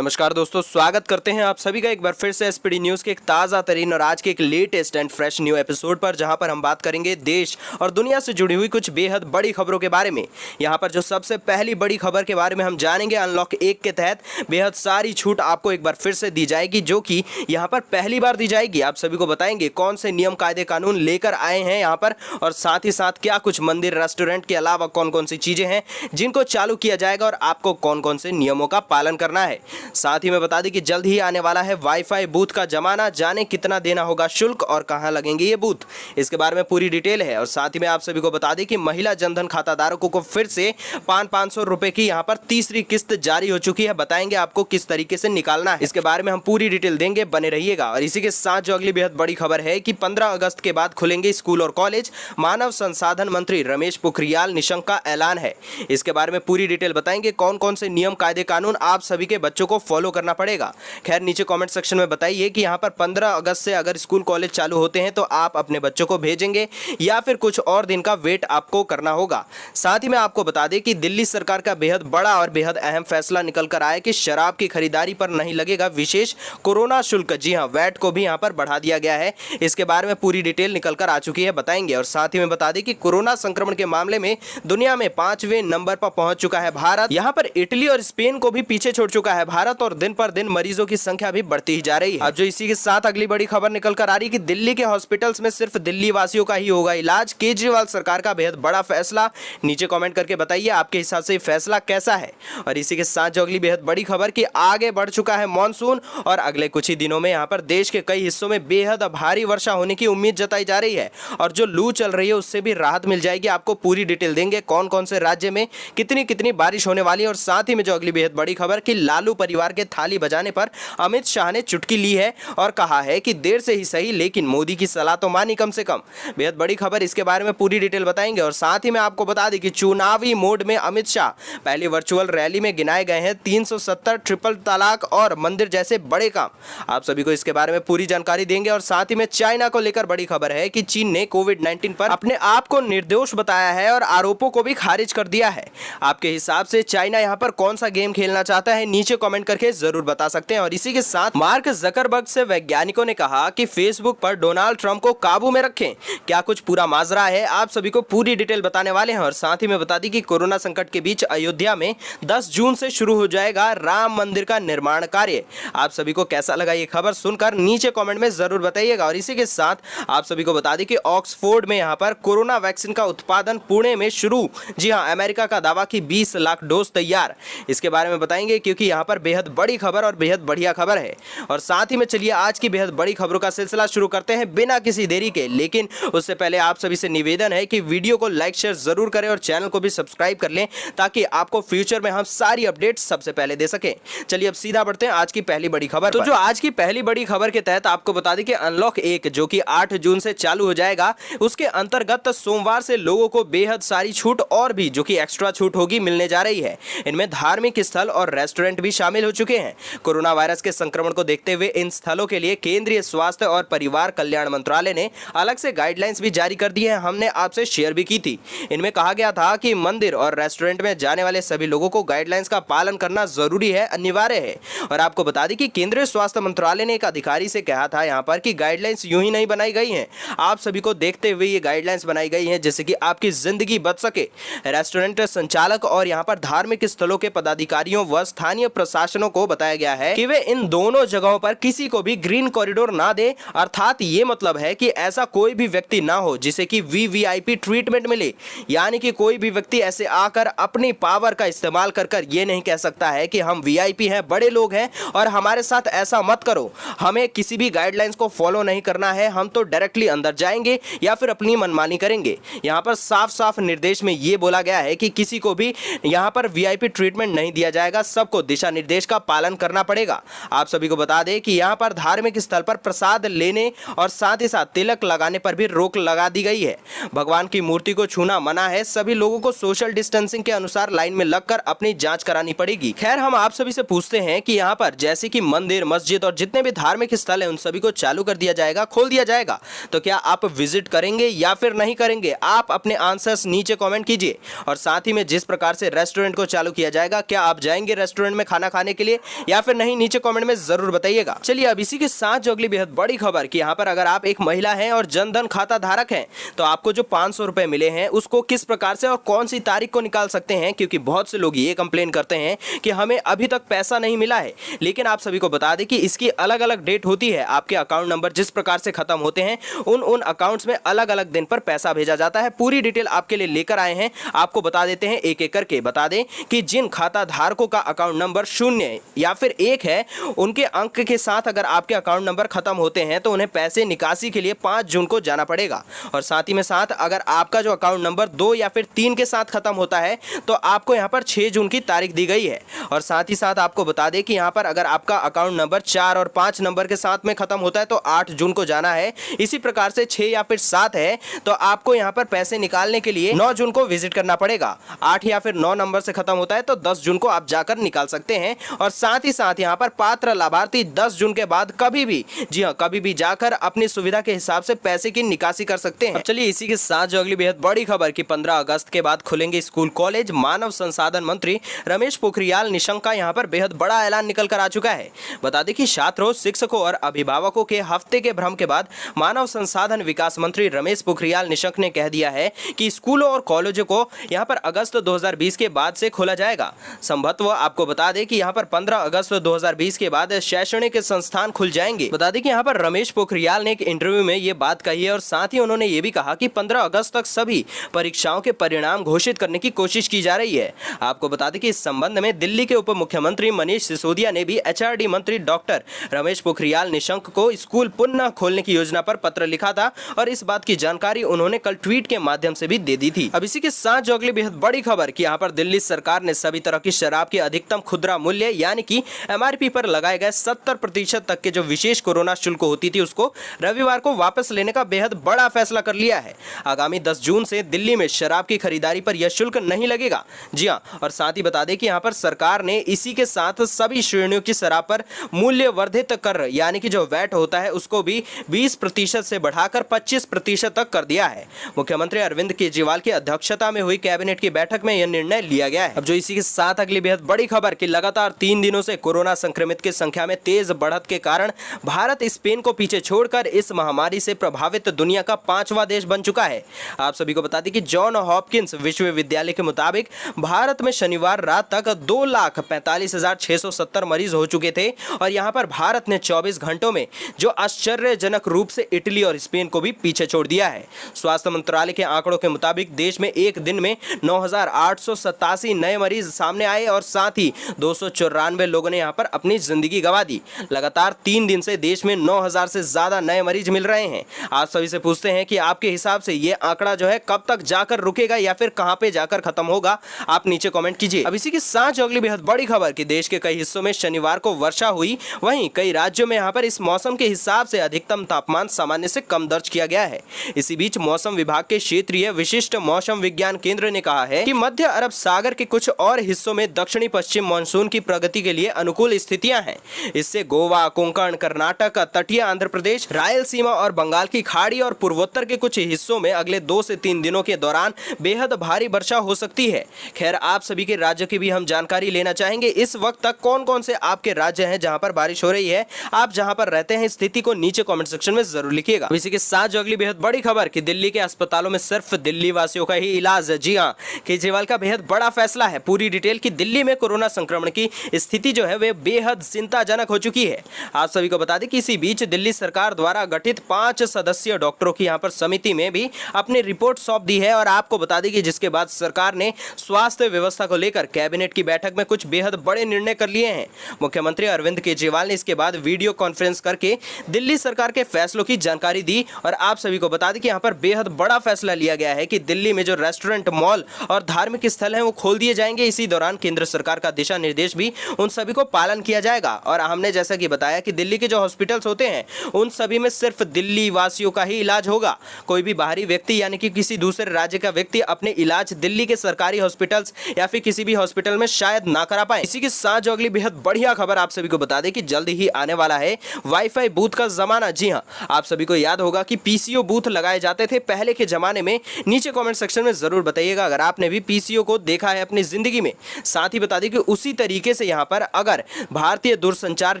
नमस्कार दोस्तों, स्वागत करते हैं आप सभी का एक बार फिर से एसपीडी न्यूज़ के एक ताज़ा तरीन और आज के एक latest and fresh new episode पर, जहां पर हम बात करेंगे देश और दुनिया से जुड़ी हुई कुछ बेहद बड़ी खबरों के बारे में। यहां पर जो सबसे पहली बड़ी खबर के बारे में हम जानेंगे, अनलॉक 1 के तहत बेहद सारी छूट आपको एक बार फिर से दी जाएगी, जो कि यहाँ पर पहली बार दी जाएगी। आप सभी को बताएंगे कौन से नियम कायदे कानून लेकर आए हैं यहाँ पर, और साथ ही साथ क्या कुछ मंदिर रेस्टोरेंट के अलावा कौन कौन सी चीज़ें हैं जिनको चालू किया जाएगा और आपको कौन कौन से नियमों का पालन करना है। साथ ही मैं बता दें कि जल्द ही आने वाला है वाईफाई बूथ का जमाना। जाने कितना देना होगा शुल्क और कहां लगेंगे ये बूथ, इसके बारे में पूरी डिटेल है। और साथ ही में आप सभी को बता दें कि महिला जनधन खाता धारकों को फिर से 500 रुपए की यहां पर तीसरी किस्त जारी हो चुकी है। बताएंगे आपको किस तरीके से निकालना है, इसके बारे में हम पूरी डिटेल देंगे, बने रहिएगा। और इसी के साथ जो अगली बेहद बड़ी खबर है कि 15 अगस्त के बाद खुलेंगे स्कूल और कॉलेज। मानव संसाधन मंत्री रमेश पोखरियाल निशंक का ऐलान है। इसके बारे में पूरी डिटेल बताएंगे, कौन कौन से नियम कायदे कानून आप सभी के बच्चों को फॉलो करना पड़ेगा। खैर, नीचे कमेंट सेक्शन में बताइए कि यहाँ पर 15 अगस्त से अगर स्कूल कॉलेज चालू होते हैं तो आप अपने बच्चों को भेजेंगे या फिर कुछ और दिन का वेट आपको करना होगा। साथ ही में आपको बता दें कि दिल्ली सरकार का बेहद बड़ा और बेहद अहम फैसला निकल कर आया कि शराब की खरीदारी पर नहीं लगेगा विशेष कोरोना शुल्क। जी हाँ, वैट को भी यहाँ पर बढ़ा दिया गया है। इसके बारे में पूरी डिटेल निकल कर आ चुकी है, बताएंगे। और साथ ही में बता दें कि कोरोना संक्रमण के मामले में दुनिया में 5वें नंबर पर पहुंच चुका है भारत। यहाँ पर इटली और स्पेन को भी पीछे छोड़ चुका है भारत, और दिन पर दिन मरीजों की संख्या भी बढ़ती ही जा रही है। अब जो इसी के साथ अगली बड़ी खबर निकल कर आ रही है कि दिल्ली के हॉस्पिटल्स में सिर्फ दिल्ली वासियों का ही होगा इलाज। केजरीवाल सरकार का बेहद बड़ा फैसला। नीचे कमेंट करके बताइए आपके हिसाब से फैसला कैसा है। और इसी के साथ जो अगली बेहद बड़ी खबर कि आगे बढ़ चुका है मॉनसून, और अगले कुछ ही दिनों में यहाँ पर देश के कई हिस्सों में बेहद भारी वर्षा होने की उम्मीद जताई जा रही है, और जो लू चल रही है उससे भी राहत मिल जाएगी। आपको पूरी डिटेल देंगे कौन कौन से राज्य में कितनी कितनी बारिश होने वाली है। और साथ ही में जो अगली बेहद बड़ी खबर कि लालू परिवार के थाली बजाने पर अमित शाह ने चुटकी ली है और कहा है कि देर से ही सही लेकिन मोदी की सलाह तो मानी कम से कम। बेहद बड़ी खबर, इसके बारे में पूरी डिटेल बताएंगे। और साथ ही में आपको बता दें कि चुनावी मोड में अमित शाह पहली वर्चुअल रैली में गिनाए गए हैं 370 ट्रिपल तलाक और मंदिर जैसे बड़े काम। आप सभी को इसके बारे में पूरी जानकारी देंगे। और साथ ही में चाइना को लेकर बड़ी खबर है कि चीन ने कोविड-19 पर अपने आप को निर्दोष बताया है और आरोपों को भी खारिज कर दिया है। आपके हिसाब से चाइना यहाँ पर कौन सा गेम खेलना चाहता है, नीचे कमेंट करके जरूर बता सकते हैं। और इसी के साथ मार्क जकरबर्ग से वैज्ञानिकों ने कहा कि फेसबुक पर डोनाल्ड ट्रंप को काबू में रखें। क्या कुछ पूरा माजरा है, आप सभी को पूरी डिटेल बताने वाले हैं। और साथ ही में बता दी कि कोरोना संकट के बीच अयोध्या में 10 जून से शुरू हो जाएगा राम मंदिर का निर्माण कार्य। आप सभी को कैसा लगा ये खबर सुनकर, नीचे कमेंट में जरूर बताइएगा। और इसी के साथ आप सभी को बता दें कि ऑक्सफोर्ड में यहाँ पर कोरोना वैक्सीन का उत्पादन पुणे में शुरू। जी हाँ, अमेरिका का दावा कि 20 लाख डोज तैयार, इसके बारे में बताएंगे क्योंकि यहाँ पर बेहद बड़ी खबर और बेहद बढ़िया खबर है। और साथ ही में चलिए आज की बेहद बड़ी खबरों का सिलसिला शुरू करते हैं बिना किसी देरी के। लेकिन उससे पहले आप सभी से निवेदन है कि वीडियो को लाइक शेयर जरूर करें और चैनल को भी सब्सक्राइब कर लें, ताकि आपको फ्यूचर में हम सारी अपडेट सबसे पहले दे सकें। चलिए अब सीधा बढ़ते हैं आज की पहली बड़ी खबर। तो जो आज की पहली बड़ी खबर के तहत आपको बता दें कि अनलॉक 1 जो कि 8 जून से चालू हो जाएगा, उसके अंतर्गत सोमवार से लोगों को बेहद सारी छूट और भी जो कि एक्स्ट्रा छूट होगी मिलने जा रही है। इनमें धार्मिक स्थल और रेस्टोरेंट भी शामिल हो चुके हैं। कोरोना वायरस के संक्रमण को देखते हुए इन स्थलों के लिए केंद्रीय स्वास्थ्य और परिवार कल्याण मंत्रालय ने अलग से गाइडलाइंस भी जारी कर दी है। हमने आपसे शेयर भी की थी। इनमें कहा गया था कि मंदिर और रेस्टोरेंट में जाने वाले सभी लोगों को गाइडलाइंस का पालन करना जरूरी है, अनिवार्य है। और आपको बता दें कि केंद्रीय स्वास्थ्य मंत्रालय ने एक अधिकारी से कहा था यहाँ पर कि गाइडलाइंस यूं ही नहीं बनाई गई हैं, आप सभी को देखते हुए ये गाइडलाइंस बनाई गई हैं जिससे कि आपकी जिंदगी बच सके। रेस्टोरेंट संचालक और यहाँ पर धार्मिक स्थलों के पदाधिकारियों व स्थानीय प्रशासनों को बताया गया है कि वे इन दोनों जगहों पर किसी को भी ग्रीन कॉरिडोर ना दे। अर्थात ये मतलब है कि ऐसा कोई भी व्यक्ति ना हो जिसे कि वीवीआईपी ट्रीटमेंट मिले, यानी कि कोई भी व्यक्ति ऐसे आकर अपनी पावर का इस्तेमाल कर ये नहीं कह सकता है कि हम वीआईपी हैं, बड़े लोग हैं और हमारे साथ ऐसा मत करो। हमें किसी भी गाइडलाइंस को फॉलो नहीं करना है, हम तो डायरेक्टली अंदर जाएंगे या फिर अपनी मनमानी करेंगे। यहाँ पर साफ साफ निर्देश में ये बोला गया है कि किसी को भी यहाँ पर वीआईपी ट्रीटमेंट नहीं दिया जाएगा, सबको दिशा निर्देश का पालन करना पड़ेगा। आप सभी को बता दें कि यहाँ पर धार्मिक स्थल पर प्रसाद लेने और साथ ही साथ तिलक लगाने पर भी रोक लगा दी गई है। भगवान की मूर्ति को छूना मना है। सभी लोगों को सोशल डिस्टेंसिंग के अनुसार लाइन में लगकर अपनी जांच करानी पड़ेगी। खैर, हम आप सभी से पूछते हैं कि यहाँ पर जैसे कि मंदिर, मस्जिद और जितने भी धार्मिक स्थल हैं उन सभी को चालू कर दिया जाएगा, खोल दिया जाएगा, तो क्या आप विजिट करेंगे या फिर नहीं करेंगे? आप अपने आंसर्स नीचे कमेंट कीजिए। और साथ ही में जिस प्रकार से रेस्टोरेंट को चालू किया जाएगा, क्या आप जाएंगे रेस्टोरेंट में खाना खाने लगाने के लिए, या फिर नहीं, नीचे कमेंट में जरूर बताइएगा। चलिए अब इसी के साथ जो अगली बेहद बड़ी खबर कि यहाँ पर अगर आप एक महिला हैं और जनधन खाता धारक हैं तो आपको जो 500 रुपए मिले हैं उसको किस प्रकार से और कौन सी तारीख को निकाल सकते हैं, क्योंकि बहुत से लोग ये कंप्लेन करते हैं कि हमें अभी तक पैसा नहीं मिला है। लेकिन आप सभी को बता दें कि इसकी अलग अलग डेट होती है। आपके अकाउंट नंबर जिस प्रकार से खत्म होते हैं उन अकाउंट्स में अलग अलग दिन पर पैसा भेजा जाता है। पूरी डिटेल आपके लिए लेकर आए हैं, आपको बता देते हैं एक एक करके। बता दें कि जिन खाता धारकों का अकाउंट नंबर 0 या फिर 1 है, उनके अंक के साथ अगर आपके अकाउंट नंबर खत्म होते हैं तो उन्हें पैसे निकासी के लिए 5 जून को जाना पड़ेगा। और साथ ही में साथ अगर आपका जो अकाउंट नंबर 2 या फिर 3 के साथ खत्म होता है तो आपको यहां पर 6 जून की तारीख दी गई है। और साथ ही साथ आपको बता दें कि यहां पर अगर आपका अकाउंट नंबर 4 और 5 नंबर के साथ में खत्म होता है तो 8 जून को जाना है। इसी प्रकार से 6 या फिर 7 है तो आपको यहां पर पैसे निकालने के लिए 9 जून को विजिट करना पड़ेगा। 8 या फिर 9 नंबर से खत्म होता है तो 10 जून को आप जाकर निकाल सकते हैं। और साथ ही साथ यहां पर पात्र लाभार्थी 10 जून के बाद कभी भी, जी हां, कभी भी जाकर अपनी सुविधा के हिसाब से पैसे की निकासी कर सकते हैं। अब चलिए इसी के साथ जो अगली बेहद बड़ी खबर कि 15 अगस्त के बाद खुलेंगे स्कूल कॉलेज। मानव संसाधन मंत्री रमेश पोखरियाल निशंक का यहां पर बेहद बड़ा ऐलान निकल कर आ चुका है। बता दें कि छात्रों, शिक्षकों और अभिभावकों के हफ्ते के भ्रम के बाद मानव संसाधन विकास मंत्री रमेश पोखरियाल निशंक ने कह दिया है कि स्कूलों और कॉलेजों को यहां पर अगस्त 2020 के बाद से खोला जाएगा। संभवतः आपको बता दें कि यहां पर 15 अगस्त 2020 के बाद शैक्षणिक संस्थान खुल जाएंगे। बता दें कि यहां पर रमेश पोखरियाल ने एक इंटरव्यू में ये बात कही है और साथ ही उन्होंने ये भी कहा कि 15 अगस्त तक सभी परीक्षाओं के परिणाम घोषित करने की कोशिश की जा रही है। आपको बता दें कि इस संबंध में दिल्ली के उप मुख्यमंत्री मनीष सिसोदिया ने भी एचआरडी मंत्री डॉक्टर रमेश पोखरियाल निशंक को स्कूल पुनः खोलने की योजना पर पत्र लिखा था और इस बात की जानकारी उन्होंने कल ट्वीट के माध्यम से भी दे दी थी। अब इसी के साथ जो अगली बेहद बड़ी खबर कि यहाँ पर दिल्ली सरकार ने सभी तरह की शराब के अधिकतम खुदरा मूल्य यानी कि एमआरपी पर लगाए गए 70% तक के जो विशेष कोरोना शुल्क होती थी उसको रविवार को वापस लेने का बेहद बड़ा फैसला कर लिया है। आगामी 10 जून से दिल्ली में शराब की खरीदारी पर यह शुल्क नहीं लगेगा। जी हां, और साथ ही बता दें कि यहाँ पर सरकार ने इसी के साथ सभी श्रेणियों की शराब पर मूल्य वर्धित कर यानी कि जो वैट होता है उसको भी 20% से बढ़ाकर 25% तक कर दिया है। मुख्यमंत्री अरविंद केजरीवाल की अध्यक्षता में हुई कैबिनेट की बैठक में यह निर्णय लिया गया है। अब जो इसी के साथ अगली बेहद बड़ी खबर कि लगातार 3 दिनों से कोरोना संक्रमित की संख्या में तेज बढ़त के कारण भारत स्पेन को पीछे छोड़कर इस महामारी से प्रभावित दुनिया का 5वां देश बन चुका है। आप सभी को बता दें कि जॉन हॉपकिंस विश्वविद्यालय के मुताबिक भारत में शनिवार रात तक 2,45,670 मरीज हो चुके थे और यहां पर भारत ने 24 घंटों में जो आश्चर्यजनक रूप से इटली और स्पेन को भी पीछे छोड़ दिया है। स्वास्थ्य मंत्रालय के आंकड़ों के मुताबिक देश में एक दिन में 9,887 नए मरीज सामने आए और साथ ही 294 लोगों ने यहां पर अपनी जिंदगी गंवा दी। लगातार 3 दिन से देश में 9,000 से ज्यादा नए मरीज मिल रहे हैं। आप सभी से पूछते हैं कि आपके हिसाब से ये आंकड़ा जो है कब तक जाकर रुकेगा या फिर कहां पे जाकर खत्म होगा, आप नीचे कमेंट कीजिए। अब इसी के साथ जो अगली बेहद बड़ी खबर कि देश के कई हिस्सों में शनिवार को वर्षा हुई, वहीं कई राज्यों में यहां पर इस मौसम के हिसाब से अधिकतम तापमान सामान्य से कम दर्ज किया गया है। इसी बीच मौसम विभाग के क्षेत्रीय विशिष्ट मौसम विज्ञान केंद्र ने कहा है कि मध्य अरब सागर के कुछ और हिस्सों में दक्षिणी पश्चिम मानसून की प्रगति के लिए अनुकूल स्थितियां हैं। इससे गोवा, कोंकण, कर्नाटक, तटीय आंध्र प्रदेश, रायलसीमा और बंगाल की खाड़ी और पूर्वोत्तर के कुछ हिस्सों में अगले 2 से 3 दिनों के दौरान बेहद भारी वर्षा हो सकती है। खैर, आप सभी के राज्यों की भी हम जानकारी लेना चाहेंगे। इस वक्त तक कौन कौन से आपके राज्य हैं जहां पर बारिश हो रही है, आप जहां पर रहते हैं स्थिति को नीचे कमेंट सेक्शन में जरूर लिखिएगा। इसी के साथ जो अगली बेहद बड़ी खबर कि दिल्ली के अस्पतालों में सिर्फ दिल्ली वासियों का ही इलाज। जी हां, केजरीवाल का बेहद बड़ा फैसला है। पूरी डिटेल की दिल्ली में कोरोना संक्रमण की स्थिति जो है वे बेहद चिंताजनक हो चुकी है। आप सभी को बता दें कि इसी बीच दिल्ली सरकार द्वारा गठित 5 सदस्यीय डॉक्टरों की यहां पर समिति में भी अपनी रिपोर्ट सौंप दी है और आपको बता दें कि जिसके बाद सरकार ने स्वास्थ्य व्यवस्था को लेकर कैबिनेट की बैठक में कुछ बेहद बड़े निर्णय कर लिए हैं। मुख्यमंत्री अरविंद केजरीवाल ने इसके बाद वीडियो कॉन्फ्रेंस करके दिल्ली सरकार के फैसलों की जानकारी दी और आप सभी को बता दें कि यहां पर बेहद बड़ा फैसला लिया गया है कि दिल्ली में जो रेस्टोरेंट, मॉल और धार्मिक स्थल हैं वो खोल दिए जाएंगे। इसी दौरान केंद्र सरकार का दिशा निर्देश भी उन सभी को पालन किया जाएगा। और हमने जैसा कि बताया कि दिल्ली के जो हॉस्पिटल्स होते हैं उन सभी में सिर्फ दिल्ली वासियों का ही इलाज होगा। कोई भी बाहरी व्यक्ति यानी कि किसी दूसरे राज्य का व्यक्ति अपने इलाज दिल्ली के सरकारी हॉस्पिटल्स या फिर किसी भी हॉस्पिटल में शायद ना करा पाए। इसी के साथ जो अगली बेहद बढ़िया खबर आप सभी को बता दें कि जल्दी ही आने वाला है वाईफाई बूथ का जमाना। जी हां, आप सभी को याद होगा कि पीसीओ बूथ लगाए जाते थे पहले के जमाने में। नीचे कमेंट सेक्शन में जरूर बताइएगा अगर आपने भी पीसीओ को देखा है अपनी जिंदगी में। साथ ही बता दें कि उसी तरीके तरीके से यहाँ पर अगर भारतीय दूरसंचार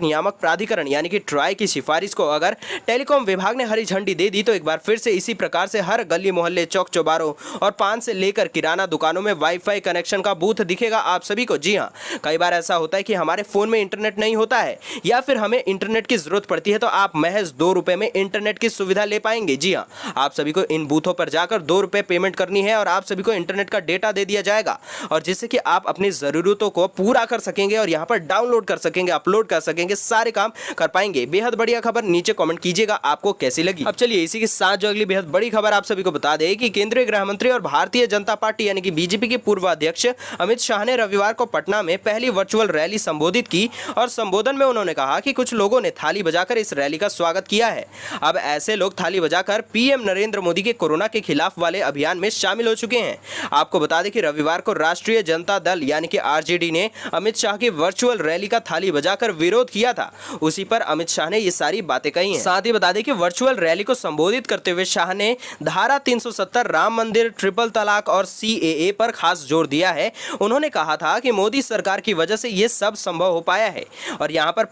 नियामक प्राधिकरण यानी कि ट्राई की सिफारिश को अगर टेलीकॉम विभाग ने हरी झंडी दे दी तो एक बार फिर से इसी प्रकार से हर गली मोहल्ले, चौक चौबारों और पान से लेकर किराना दुकानों में वाईफाई कनेक्शन का बूथ दिखेगा आप सभी को। जी हाँ, कई बार ऐसा होता है कि हमारे फोन में इंटरनेट नहीं होता है या फिर हमें इंटरनेट की जरूरत पड़ती है, तो आप महज 2 रुपए में इंटरनेट की सुविधा ले पाएंगे। जी हाँ, आप सभी को इन बूथों पर जाकर 2 रुपए पेमेंट करनी है और आप सभी को इंटरनेट का डेटा दे दिया जाएगा, और जिससे कि आप अपनी जरूरतों को पूरा कर सकेंगे और यहाँ पर डाउनलोड कर सकेंगे, अपलोड कर सकेंगे, सारे काम कर पाएंगे। बेहद बढ़िया खबर, नीचे कमेंट कीजिएगा आपको कैसी लगी। अब चलिए इसी के साथ जो अगली बेहद बड़ी खबर आप सभी को बता दें कि केंद्रीय गृह मंत्री और भारतीय जनता पार्टी यानी कि बीजेपी के पूर्व अध्यक्ष अमित शाह ने रविवार को पटना में पहली वर्चुअल रैली संबोधित की और संबोधन में उन्होंने कहा कि कुछ लोगों ने थाली बजाकर इस रैली का स्वागत किया है। अब ऐसे लोग थाली बजाकर पीएम नरेंद्र मोदी के कोरोना के खिलाफ वाले अभियान में शामिल हो चुके हैं। आपको बता दें कि रविवार को राष्ट्रीय जनता दल यानी कि आरजेडी ने अमित शाह की वर्चुअल रैली का थाली बजाकर विरोध किया था। उसी पर अमित शाह ने ये सारी बातें कही हैं। साथ ही बता दें कि वर्चुअल रैली को संबोधित करते हुए शाह ने धारा 370, राम मंदिर, ट्रिपल तलाक और सीएए पर खास जोर दिया है। उन्होंने कहा था कि मोदी सरकार की वजह से ये सब संभव हो पाया है और यहाँ पर